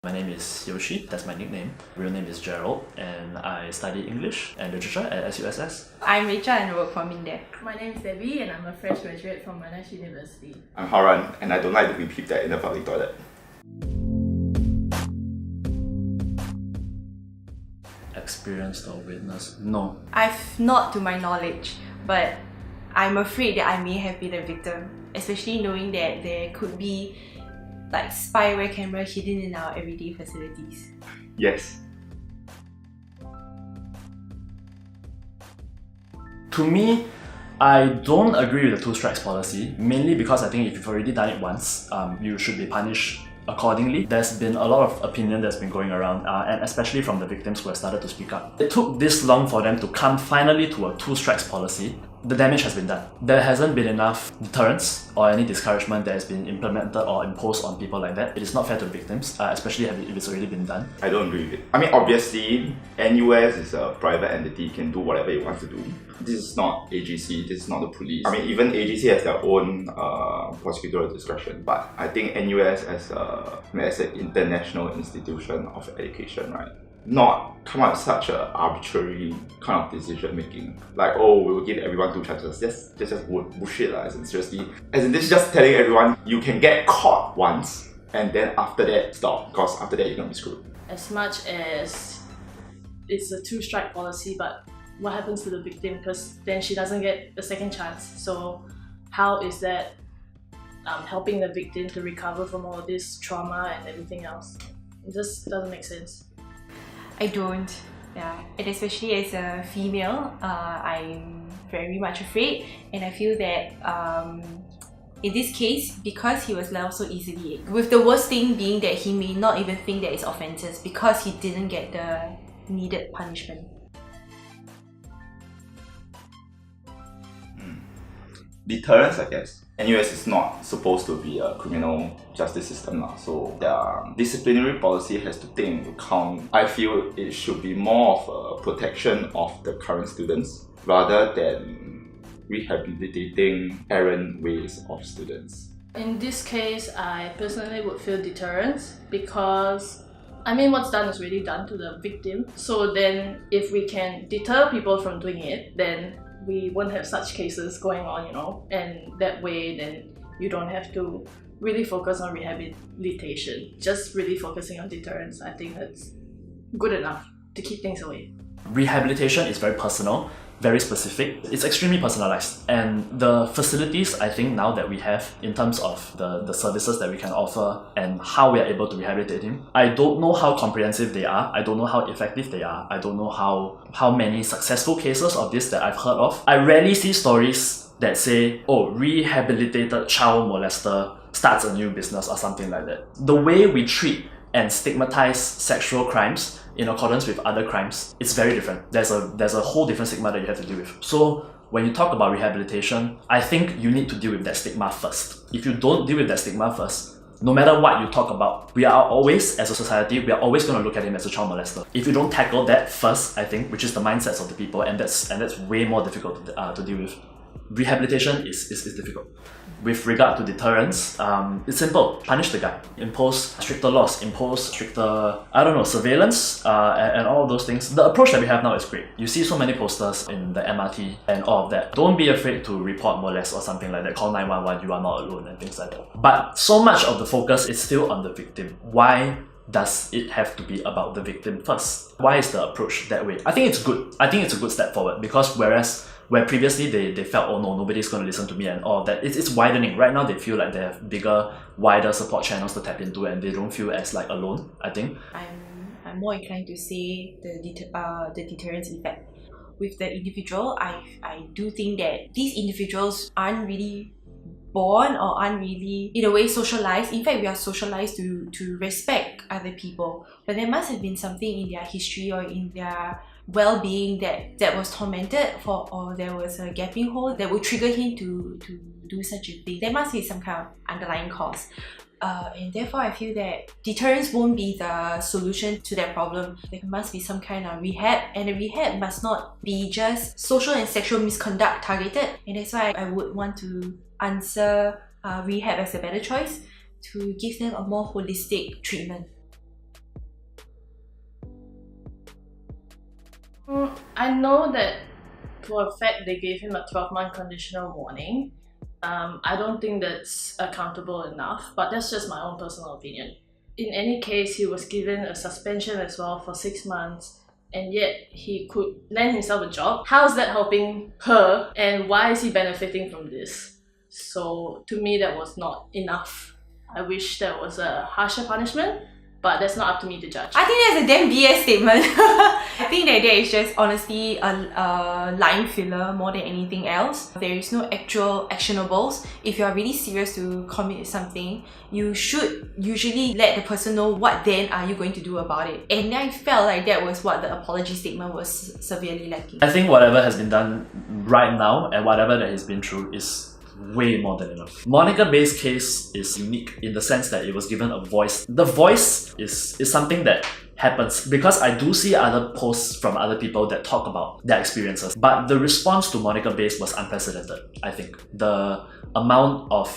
My name is Yoshi, that's my nickname. Real name is Gerald, and I study English and Literature at SUSS. I'm Rachel and I work for Mindef. My name is Debbie and I'm a fresh graduate from NUS University. I'm Hao Ran and I don't like to be peeped at in the public toilet. Experienced or witnessed? No. I've not to my knowledge, but I'm afraid that I may have been a victim, especially knowing that there could be like spyware camera hidden in our everyday facilities. Yes. To me, I don't agree with the 2 strikes policy, mainly because I think if you've already done it once, you should be punished accordingly. There's been a lot of opinion that's been going around, and especially from the victims who have started to speak up. It took this long for them to come finally to a 2 strikes policy. The damage has been done. There hasn't been enough deterrence or any discouragement that has been implemented or imposed on people like that. It is not fair to the victims, especially if it's already been done. I don't agree with it. I mean, obviously, NUS is a private entity, can do whatever it wants to do. This is not AGC, this is not the police. I mean, even AGC has their own prosecutorial discretion, but I think NUS as an international institution of education, right? Not come out with such an arbitrary kind of decision making. Like, oh, we will give everyone 2 chances. That's just bullshit. Seriously. As in, this is just telling everyone you can get caught once and then after that stop, because after that you're gonna be screwed. As much as it's a 2 strike policy, but what happens to the victim? Because then she doesn't get a second chance. So how is that helping the victim to recover from all this trauma and everything else? It just doesn't make sense. I don't. Yeah, and especially as a female, I'm very much afraid, and I feel that in this case, because he was let off so easily, with the worst thing being that he may not even think that it's offences because he didn't get the needed punishment. Deterrence, I guess. NUS is not supposed to be a criminal justice system, so their disciplinary policy has to take into account. I feel it should be more of a protection of the current students rather than rehabilitating errant ways of students. In this case, I personally would feel deterrence because I mean, what's done is really done to the victim. So then if we can deter people from doing it, then we won't have such cases going on, you know, and that way then you don't have to really focus on rehabilitation. Just really focusing on deterrence, I think that's good enough to keep things away. Rehabilitation is very personal, very specific. It's extremely personalized, and the facilities I think now that we have in terms of the services that we can offer and how we are able to rehabilitate him, I don't know how comprehensive they are, I don't know how effective they are, I don't know how many successful cases of this that I've heard of. I rarely see stories that say, oh, rehabilitated child molester starts a new business or something like that. The way we treat and stigmatize sexual crimes in accordance with other crimes, it's very different. There's a whole different stigma that you have to deal with. So when you talk about rehabilitation, I think you need to deal with that stigma first. If you don't deal with that stigma first, no matter what you talk about, we are always, as a society, we are always going to look at him as a child molester. If you don't tackle that first, I think, which is the mindsets of the people, and that's way more difficult to deal with. Rehabilitation is difficult. With regard to deterrence, it's simple. Punish the guy. Impose stricter laws, impose stricter, surveillance, and all of those things. The approach that we have now is great. You see so many posters in the MRT and all of that. Don't be afraid to report molest or something like that. Call 911, you are not alone, and things like that. But so much of the focus is still on the victim. Why does it have to be about the victim first? Why is the approach that way? I think it's good. I think it's a good step forward, because where previously they felt, oh no, nobody's going to listen to me and all of that, it's widening. Right now they feel like they have bigger, wider support channels to tap into, and they don't feel as like alone, I think. I'm more inclined to say the deterrence effect. With the individual, I do think that these individuals aren't really born or aren't really, in a way, socialized. In fact, we are socialized to respect other people. But there must have been something in their history or in their well-being that was tormented or there was a gaping hole that would trigger him to do such a thing. There must be some kind of underlying cause. And therefore, I feel that deterrence won't be the solution to that problem. There must be some kind of rehab, and the rehab must not be just social and sexual misconduct targeted. And that's why I would want to answer rehab as a better choice, to give them a more holistic treatment. I know that for a fact they gave him a 12-month conditional warning. I don't think that's accountable enough, but that's just my own personal opinion. In any case, he was given a suspension as well for 6 months, and yet he could land himself a job. How is that helping her, and why is he benefiting from this? So to me, that was not enough. I wish there was a harsher punishment, but that's not up to me to judge. I think that's a damn BS statement. I think that there is just honestly a line filler more than anything else. There is no actual actionables. If you are really serious to commit something, you should usually let the person know what then are you going to do about it. And I felt like that was what the apology statement was severely lacking. I think whatever has been done right now and whatever that he's been through is way more than enough. Monica Bay's case is unique in the sense that it was given a voice. The voice is something that happens because I do see other posts from other people that talk about their experiences, but the response to Monica Bay's was unprecedented. I think the amount of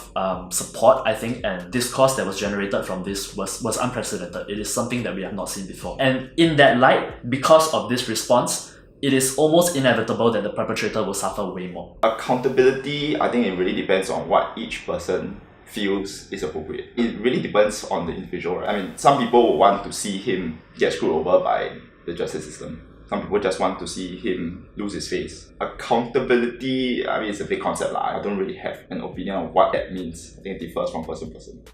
support, I think, and discourse that was generated from this was unprecedented. It is something that we have not seen before, and in that light, because of this response, it is almost inevitable that the perpetrator will suffer way more. Accountability, I think it really depends on what each person feels is appropriate. It really depends on the individual. I mean, some people will want to see him get screwed over by the justice system. Some people just want to see him lose his face. Accountability, I mean, it's a big concept. I don't really have an opinion on what that means. I think it differs from person to person.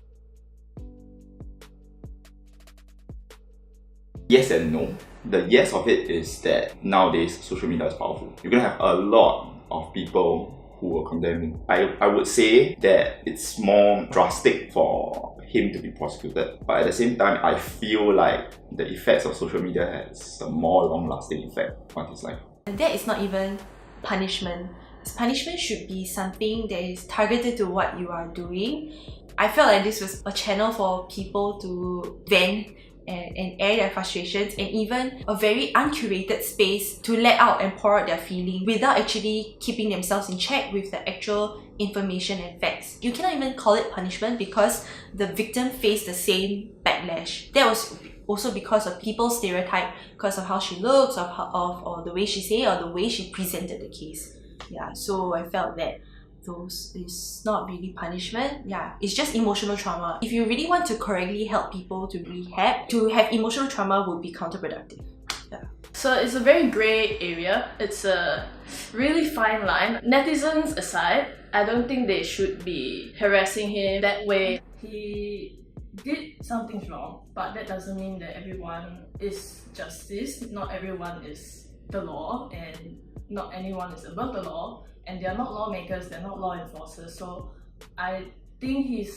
Yes and no. The yes of it is that nowadays social media is powerful. You're gonna have a lot of people who are condemning. I would say that it's more drastic for him to be prosecuted, but at the same time, I feel like the effects of social media has a more long-lasting effect on his life. And that is not even punishment. Punishment should be something that is targeted to what you are doing. I felt like this was a channel for people to vent and air their frustrations, and even a very uncurated space to let out and pour out their feeling without actually keeping themselves in check with the actual information and facts. You cannot even call it punishment because the victim faced the same backlash. That was also because of people's stereotype, because of how she looks, or the way she said, or the way she presented the case. Yeah, so I felt that those is not really punishment. Yeah, it's just emotional trauma. If you really want to correctly help people to rehab, to have emotional trauma would be counterproductive. Yeah. So it's a very grey area. It's a really fine line. Netizens aside, I don't think they should be harassing him that way. He did something wrong, but that doesn't mean that everyone is justice. Not everyone is the law, and not anyone is above the law. And they're not lawmakers, they're not law enforcers. So I think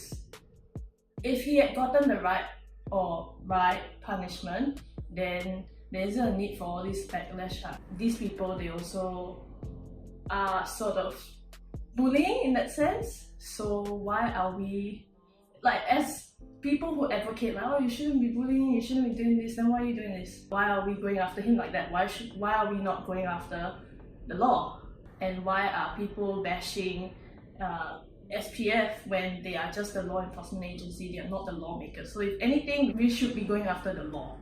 if he had gotten the right punishment, then there isn't a need for all this backlash. These people, they also are sort of bullying in that sense. So why are we, like, as people who advocate, like, oh, you shouldn't be bullying, you shouldn't be doing this, then why are you doing this? Why are we going after him like that? Why are we not going after the law? And why are people bashing SPF when they are just a law enforcement agency? They are not the lawmakers. So if anything, we should be going after the law.